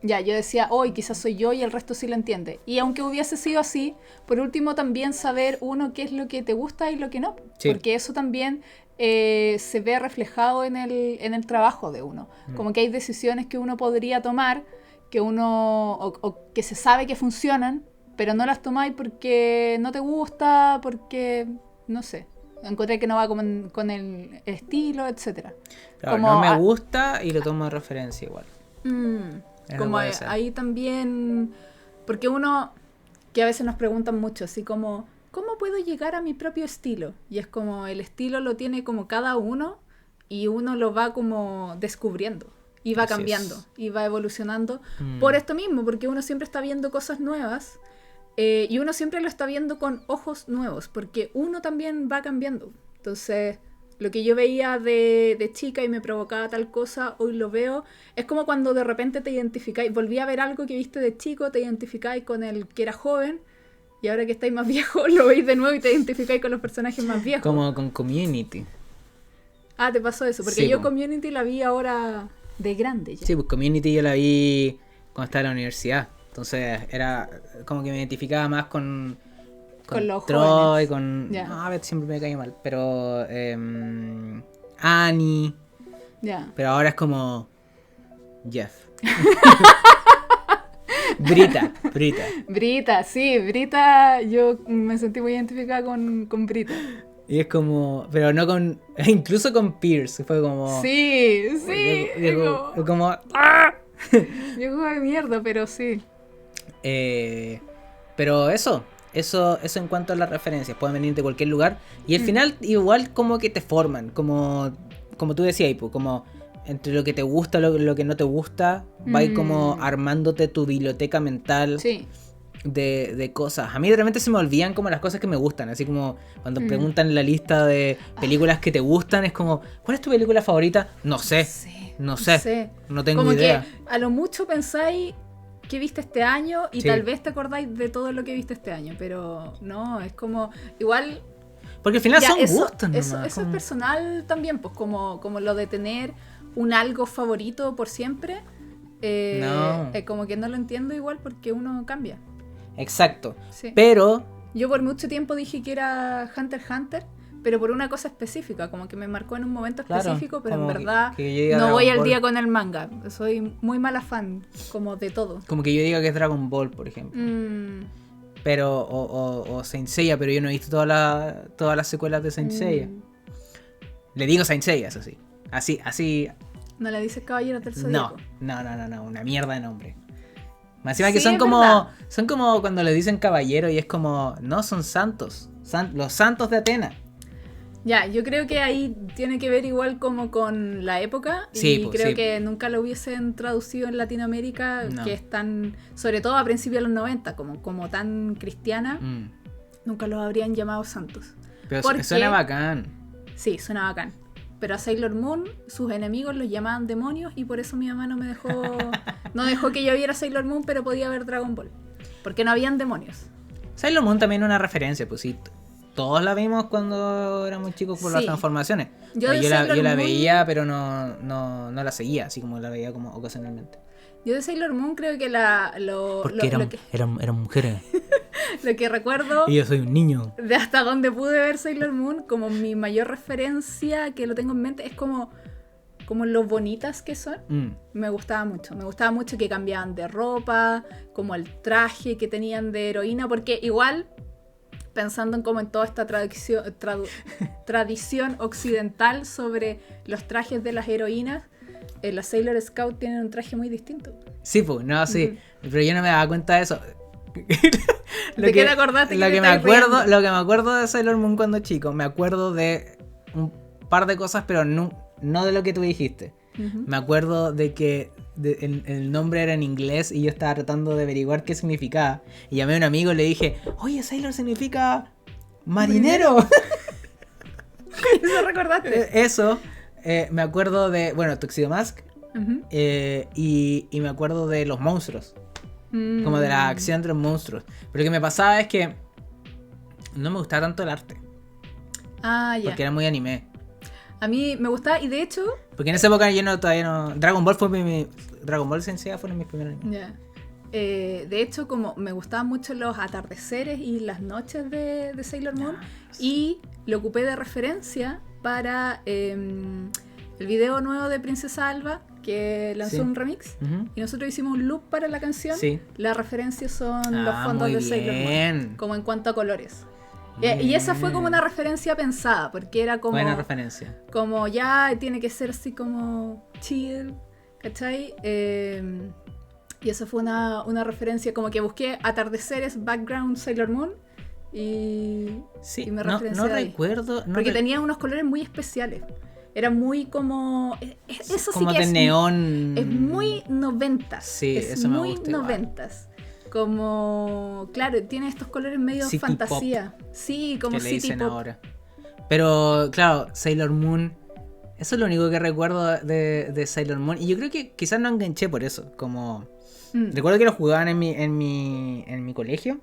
ya yo decía, hoy quizás soy yo y el resto sí lo entiende. Y aunque hubiese sido así, por último también saber uno qué es lo que te gusta y lo que no. Sí. Porque eso también se ve reflejado en el trabajo de uno. Como que hay decisiones que uno podría tomar, que uno o que se sabe que funcionan, pero no las tomáis porque no te gusta, porque no sé. Encontré que no va con el estilo, etcétera. Claro, no me gusta y lo tomo de referencia igual. Como ahí también, porque uno, que a veces nos preguntan mucho, así como, ¿cómo puedo llegar a mi propio estilo? Y es como, el estilo lo tiene como cada uno y uno lo va como descubriendo. Y va cambiando, y va evolucionando por esto mismo, porque uno siempre está viendo cosas nuevas. Y uno siempre lo está viendo con ojos nuevos, porque uno también va cambiando. Entonces, lo que yo veía de chica y me provocaba tal cosa, hoy lo veo. Es como cuando de repente te identificáis, volví a ver algo que viste de chico, te identificáis con el que era joven, y ahora que estáis más viejos, lo veis de nuevo y te identificáis con los personajes más viejos. Como con Community. Te pasó eso, porque yo Community la vi ahora de grande ya. Sí, pues Community yo la vi cuando estaba en la universidad. Entonces era como que me identificaba más con los Troy, jóvenes. No, a ver, siempre me caía mal. Pero Annie. Pero ahora es como Jeff. Brita, sí, Brita. Yo me sentí muy identificada con Brita. Y es como, pero no con, incluso con Pierce, fue como... Sí. Como yo juego de mierda, pero sí. Pero eso en cuanto a las referencias, pueden venir de cualquier lugar y al final igual como que te forman, como tú decías, como entre lo que te gusta, lo que no te gusta, va a ir como armándote tu biblioteca mental de cosas. A mí de repente se me olvidan como las cosas que me gustan, así como cuando preguntan la lista de películas que te gustan, es como, ¿cuál es tu película favorita? No sé, no tengo como idea. Que a lo mucho pensáis qué viste este año y tal vez te acordáis de todo lo que viste este año, pero no, es como igual Porque al final ya, son eso, gustos nomás. Eso es personal también, pues como lo de tener un algo favorito por siempre. No. Como que no lo entiendo igual porque uno cambia. Exacto. Sí. Pero yo por mucho tiempo dije que era Hunter x Hunter, pero por una cosa específica, como que me marcó en un momento específico, pero en verdad no voy al día con el manga. Soy muy mala fan, como de todo. Como que yo diga que es Dragon Ball, por ejemplo. Pero, o Saint Seiya, pero yo no he visto todas las secuelas de Saint Seiya. Le digo Saint Seiya, eso sí. Así. ¿No le dices Caballeros del Zodíaco? No, una mierda de nombre. Más encima que Sí, son como cuando le dicen caballero y es como, no, son santos. Los santos de Atenas. Ya, yo creo que ahí tiene que ver igual como con la época. Sí, y creo que nunca lo hubiesen traducido en Latinoamérica, que es tan, sobre todo a principios de los 90, como tan cristiana, nunca los habrían llamado santos. Pero suena bacán. Sí, suena bacán. Pero a Sailor Moon, sus enemigos los llamaban demonios y por eso mi mamá no me dejó no dejó que yo viera Sailor Moon, pero podía ver Dragon Ball. Porque no habían demonios. Sailor Moon también es una referencia, pues sí. Todos la vimos cuando éramos chicos por las transformaciones. Yo la veía, pero no la seguía, así como la veía como ocasionalmente. Yo de Sailor Moon creo que porque eran mujeres. Lo que recuerdo... Y yo soy un niño. De hasta donde pude ver Sailor Moon, como mi mayor referencia que lo tengo en mente, es como lo bonitas que son. Me gustaba mucho. Me gustaba mucho que cambiaban de ropa, como el traje que tenían de heroína, porque igual... pensando en toda esta tradición occidental sobre los trajes de las heroínas, las Sailor Scout tienen un traje muy distinto. Sí, pues, no, sí. Pero yo no me daba cuenta de eso. ¿De qué te acordaste? Lo que me acuerdo de Sailor Moon cuando chico, me acuerdo de un par de cosas, pero no de lo que tú dijiste. Me acuerdo de que el nombre era en inglés y yo estaba tratando de averiguar qué significaba. Y llamé a un amigo y le dije, oye, Sailor significa marinero. ¿Eso recordaste? Eso. Me acuerdo de, Tuxedo Mask. Y me acuerdo de los monstruos. Como de la acción de los monstruos. Pero lo que me pasaba es que no me gustaba tanto el arte. Ya. Porque era muy anime. A mí me gustaba, y de hecho... Porque en esa época todavía no... Dragon Ball Dragon Ball Sensei fueron mis primeros animes. Yeah. De hecho, como me gustaban mucho los atardeceres y las noches de Sailor Moon, y lo ocupé de referencia para el video nuevo de Princesa Alba, que lanzó un remix, y nosotros hicimos un loop para la canción. Las referencias son los fondos de Sailor Moon, como en cuanto a colores. Y esa fue como una referencia pensada, porque era como... Buena referencia. Como ya tiene que ser así como chill, ¿cachai? Y eso fue una referencia, como que busqué atardeceres, background Sailor Moon, y me referencié no recuerdo. Porque tenía unos colores muy especiales. Era muy como... Eso como sí que de neón. Es muy noventas. Sí, es eso me muy gusta noventas. Como, claro, tiene estos colores medio City fantasía. Pop, sí, como que le City dicen Pop. ahora. Pero, claro, Sailor Moon. Eso es lo único que recuerdo de Sailor Moon. Y yo creo que quizás no enganché por eso. Como... Recuerdo que lo jugaban en mi colegio.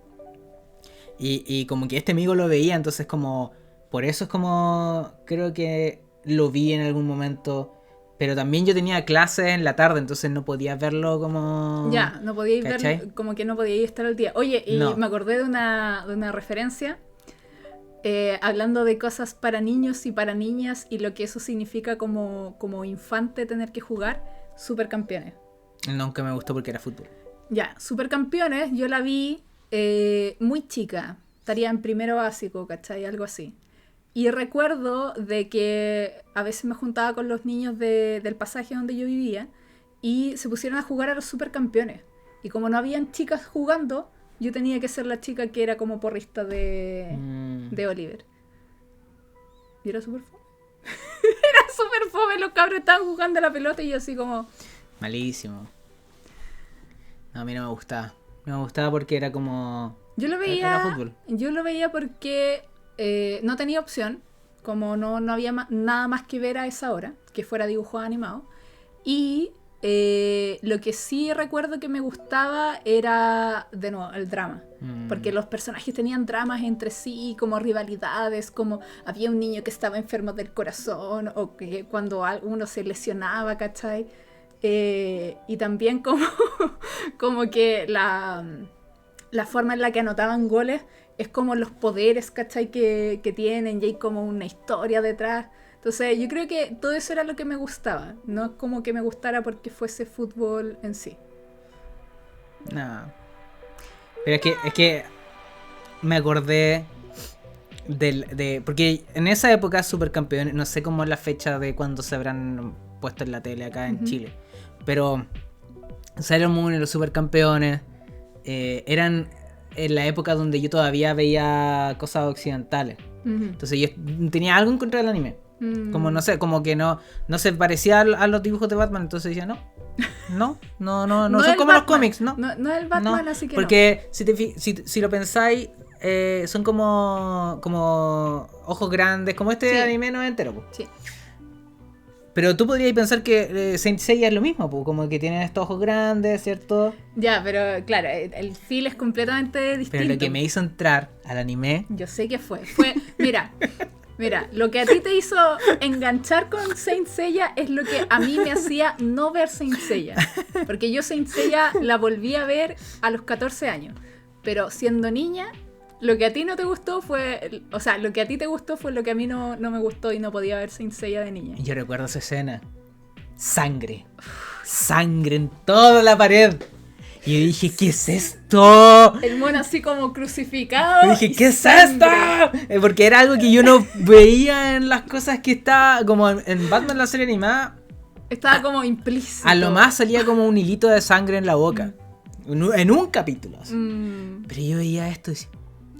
Y como que este amigo lo veía. Entonces como... Por eso es como... Creo que lo vi en algún momento... Pero también yo tenía clases en la tarde, entonces no podía verlo como... Ya, no podíais verlo, como que no podíais estar al día. Oye, y me acordé de una referencia, hablando de cosas para niños y para niñas, y lo que eso significa como infante tener que jugar, Supercampeones. Nunca me gustó porque era fútbol. Ya, Supercampeones, yo la vi muy chica, estaría en primero básico, ¿cachai? Algo así. Y recuerdo de que a veces me juntaba con los niños del pasaje donde yo vivía y se pusieron a jugar a los Supercampeones. Y como no habían chicas jugando, yo tenía que ser la chica que era como porrista de Oliver. Y era súper fome. Era súper fome, los cabros estaban jugando a la pelota y yo así como... Malísimo. No, a mí no me gustaba. No me gustaba porque era como... Yo lo veía porque... no tenía opción, como no había nada más que ver a esa hora que fuera dibujo animado, y Lo que sí recuerdo que me gustaba era, de nuevo, el drama. Porque los personajes tenían dramas entre sí, como rivalidades, como había un niño que estaba enfermo del corazón, o que cuando uno se lesionaba, ¿cachai? Y también como que la forma en la que anotaban goles es como los poderes, ¿cachai? Que tienen, y hay como una historia detrás. Entonces yo creo que todo eso era lo que me gustaba, no es como que me gustara porque fuese fútbol en sí. No. Pero es que me acordé porque en esa época Supercampeones, no sé cómo es la fecha de cuando se habrán puesto en la tele acá en Chile, pero Sailor Moon y los Supercampeones eran en la época donde yo todavía veía cosas occidentales. Entonces yo tenía algo en contra del anime. Como no sé, como que no se parecía a los dibujos de Batman, entonces decía no son como Batman. Los cómics, ¿no? No es el Batman, así que porque si lo pensáis, son como ojos grandes, como este anime no es entero, pues. Sí. Pero tú podrías pensar que Saint Seiya es lo mismo, pues, como que tienen estos ojos grandes, ¿cierto? Ya, pero claro, el feel es completamente distinto. Pero lo que me hizo entrar al anime... Yo sé que fue Mira, lo que a ti te hizo enganchar con Saint Seiya es lo que a mí me hacía no ver Saint Seiya. Porque yo Saint Seiya la volví a ver a los 14 años. Pero siendo niña, lo que a ti no te gustó fue... O sea, lo que a ti te gustó fue lo que a mí no me gustó y no podía ver Saint Seiya de niña. Yo recuerdo esa escena. Sangre en toda la pared. Y yo dije, ¿qué es esto? El mono así como crucificado. Y dije, ¿qué es esto? Porque era algo que yo no veía en las cosas que estaba, como en Batman la serie animada. Estaba como implícito. A lo más salía como un hilito de sangre en la boca. En un capítulo. Pero yo veía esto y decía,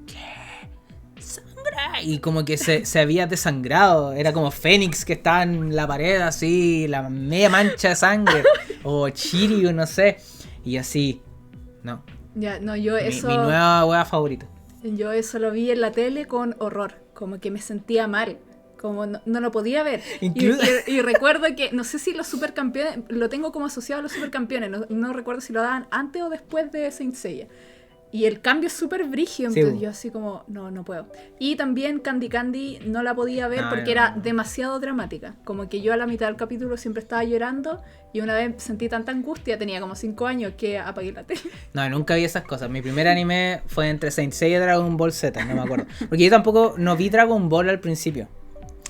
¿qué? ¿Sangre? Y como que se había desangrado. Era como Fénix que estaba en la pared así, la media mancha de sangre. O Shiryu, no sé. Y así, no. Ya, no, yo eso... Mi nueva wea favorita. Yo eso lo vi en la tele con horror. Como que me sentía mal. Como no lo podía ver. Y recuerdo que, no sé si los Supercampeones, lo tengo como asociado a los Supercampeones. No recuerdo si lo daban antes o después de Saint Seiya. Y el cambio es súper brígido, entonces yo así como, no puedo. Y también Candy Candy no la podía ver porque era demasiado dramática. Como que yo a la mitad del capítulo siempre estaba llorando y una vez sentí tanta angustia, tenía como 5 años, que apagué la tele. No, nunca vi esas cosas. Mi primer anime fue entre Saint Seiya y Dragon Ball Z, no me acuerdo. Porque yo tampoco no vi Dragon Ball al principio.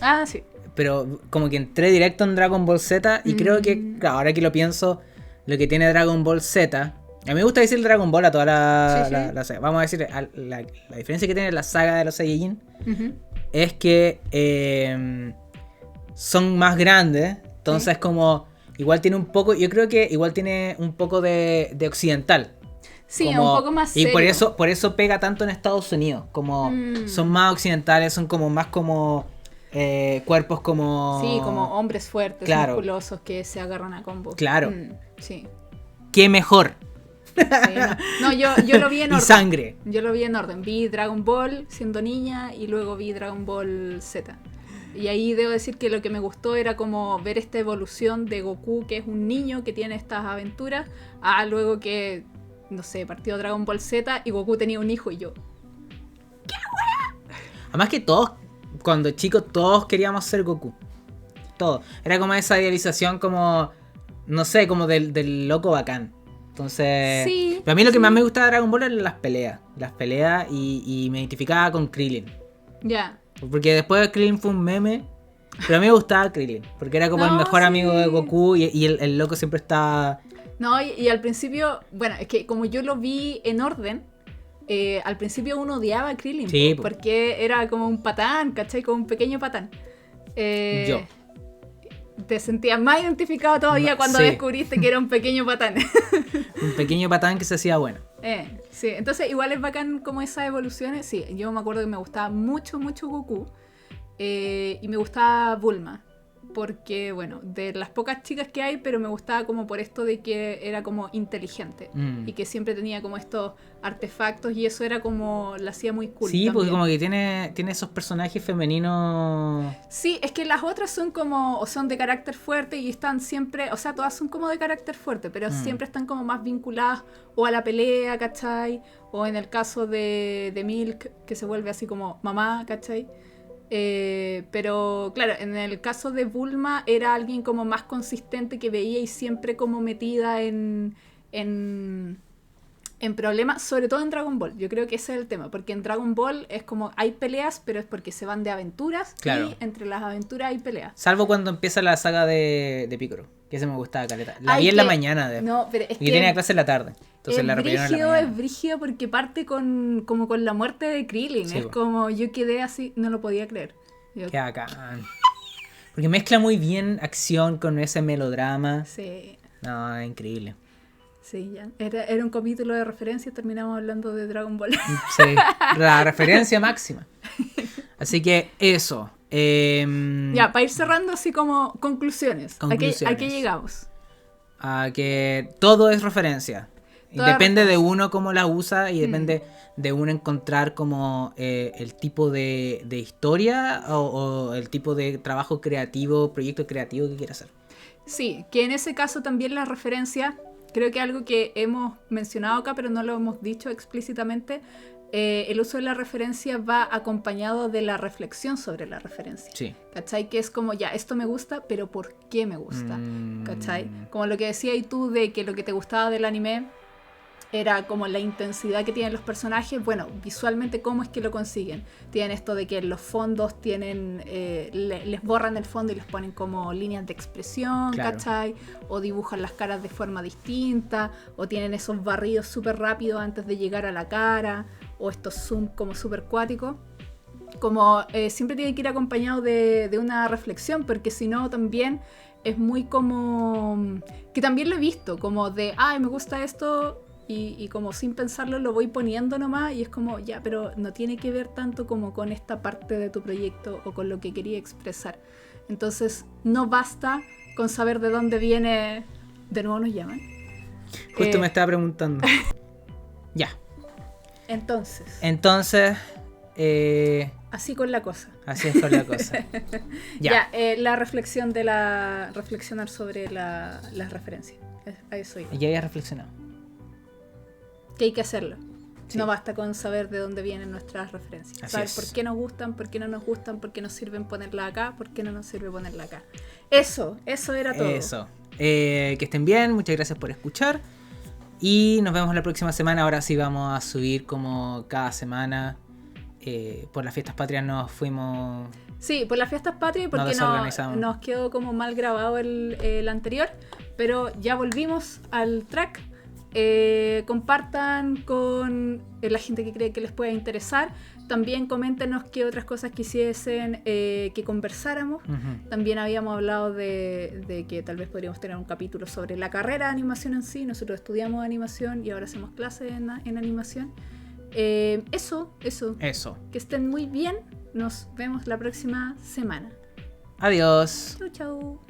Ah, sí. Pero como que entré directo en Dragon Ball Z y creo que, claro, ahora que lo pienso, lo que tiene Dragon Ball Z... A mí me gusta decir Dragon Ball a toda la saga. Vamos a decir, la diferencia que tiene la saga de los Saiyajin es que son más grandes. Entonces como, igual tiene un poco, yo creo que igual tiene un poco de occidental. Sí, como, un poco más serio. Y por eso pega tanto en Estados Unidos. Como son más occidentales, son como más como cuerpos como... Sí, como hombres fuertes, claro, musculosos que se agarran a combo. Claro. Sí. ¿Qué mejor? Sí, no, yo lo vi en orden. Y sangre. Yo lo vi en orden. Vi Dragon Ball siendo niña y luego vi Dragon Ball Z. Y ahí debo decir que lo que me gustó era como ver esta evolución de Goku, que es un niño que tiene estas aventuras, a luego que, no sé, partió Dragon Ball Z y Goku tenía un hijo y yo... ¿Qué wea? Además que todos, cuando chicos, todos queríamos ser Goku. Todos. Era como esa idealización como, no sé, como del loco bacán. Entonces, sí, pero a mí lo que más me gustaba de Dragon Ball eran las peleas. Las peleas y me identificaba con Krillin. Ya. Porque después Krillin fue un meme. Pero a mí me gustaba Krillin. Porque era como el mejor amigo de Goku y el loco siempre estaba... No, y al principio, bueno, es que como yo lo vi en orden, al principio uno odiaba a Krillin. Sí, porque era como un patán, ¿cachai? Como un pequeño patán. Yo. Te sentías más identificado todavía cuando descubriste que era un pequeño patán. Un pequeño patán que se hacía bueno. Sí, entonces igual es bacán como esas evoluciones. Sí, yo me acuerdo que me gustaba mucho Goku. Y me gustaba Bulma. porque, bueno, de las pocas chicas que hay, pero me gustaba como por esto de que era como inteligente y que siempre tenía como estos artefactos y eso era como, la hacía muy cool. Sí, también. porque como que tiene esos personajes femeninos. Sí, es que las otras son como, o son de carácter fuerte y están siempre, o sea, todas son como de carácter fuerte, pero siempre están como más vinculadas o a la pelea, ¿cachai? O en el caso de Milk, que se vuelve así como mamá, ¿cachai? Pero claro, en el caso de Bulma era alguien como más consistente que veía y siempre como metida en problemas, sobre todo en Dragon Ball. Yo creo que ese es el tema, porque en Dragon Ball es como hay peleas, pero es porque se van de aventuras y entre las aventuras hay peleas. Salvo cuando empieza la saga de Piccolo, que ese me gustaba caleta. La vi en la mañana, no, pero es y tenía clase en la tarde. Entonces la repitieron en la mañana. Es brígido porque parte como con la muerte de Krillin. Sí, es como yo quedé así, no lo podía creer. Qué bacán. Porque mezcla muy bien acción con ese melodrama. Sí. No, es increíble. Sí, ya. Era un capítulo de referencia y terminamos hablando de Dragon Ball. Sí, la referencia máxima. Así que eso. Ya, para ir cerrando así como conclusiones. ¿A qué llegamos? A que todo es referencia. Y depende de uno cómo la usa y depende de uno encontrar como el tipo de historia o el tipo de trabajo creativo, proyecto creativo que quiera hacer. Sí, que en ese caso también la referencia, creo que algo que hemos mencionado acá pero no lo hemos dicho explícitamente, el uso de la referencia va acompañado de la reflexión sobre la referencia. Sí. ¿Cachai? Que es como, ya, esto me gusta, pero ¿por qué me gusta? ¿Cachai? Como lo que decías tú de que lo que te gustaba del anime era como la intensidad que tienen los personajes. Bueno, visualmente, ¿cómo es que lo consiguen? Tienen esto de que en los fondos tienen les borran el fondo y les ponen como líneas de expresión, claro. ¿Cachai? O dibujan las caras de forma distinta, o tienen esos barridos súper rápidos antes de llegar a la cara, o estos zoom como súper cuáticos. Como siempre tiene que ir acompañado de una reflexión, porque si no también es muy como... que también lo he visto, como de, ay, me gusta esto... Y como sin pensarlo lo voy poniendo nomás y es como, ya, pero no tiene que ver tanto como con esta parte de tu proyecto o con lo que quería expresar. Entonces no basta con saber de dónde viene... De nuevo nos llaman. Justo me estaba preguntando. Ya. Entonces así con la cosa. Así es con la cosa. Ya, la reflexión de reflexionar sobre las referencias. A eso iba. Ya había reflexionado. Que hay que hacerlo. Sí. No basta con saber de dónde vienen nuestras referencias. Así saber por qué nos gustan, por qué no nos gustan, por qué nos sirven ponerla acá, por qué no nos sirve ponerla acá. Eso era todo. Eso. Que estén bien, muchas gracias por escuchar. Y nos vemos la próxima semana. Ahora sí vamos a subir como cada semana. Por las fiestas patrias nos fuimos... Sí, por las fiestas patrias porque nos quedó como mal grabado el anterior. Pero ya volvimos al track. Compartan con la gente que cree que les pueda interesar. También coméntenos qué otras cosas quisiesen que conversáramos. También habíamos hablado de que tal vez podríamos tener un capítulo sobre la carrera de animación en sí. Nosotros estudiamos animación y ahora hacemos clases en animación. Eso. Que estén muy bien. Nos vemos la próxima semana. Adiós. Chau.